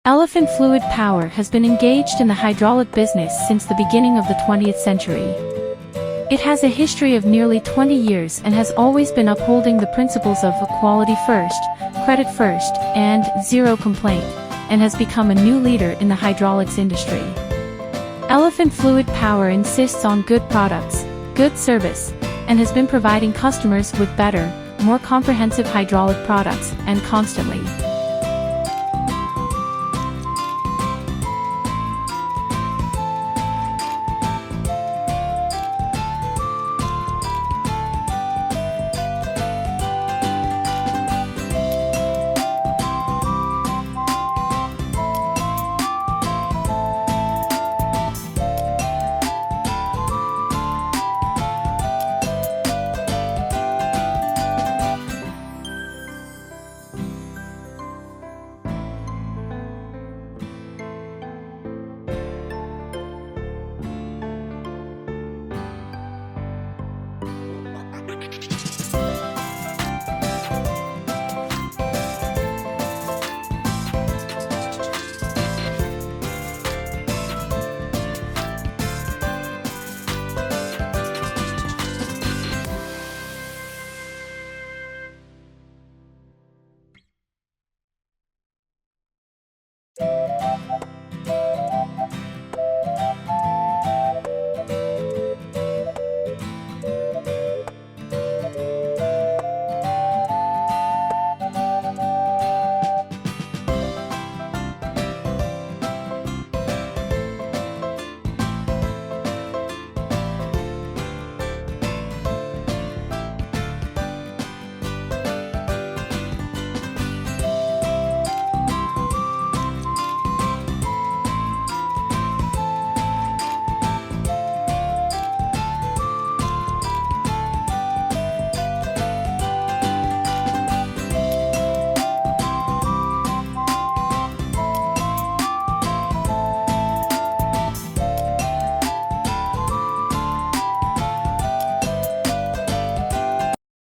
Elephant Fluid Power has been engaged in the hydraulic business since the beginning of the 20th century. It has a history of nearly 20 years and has always been upholding the principles of quality first, credit first, and zero complaint, and has become a new leader in the hydraulics industry. Elephant Fluid Power insists on good products, good service, and has been providing customers with better, more comprehensive hydraulic products, and constantly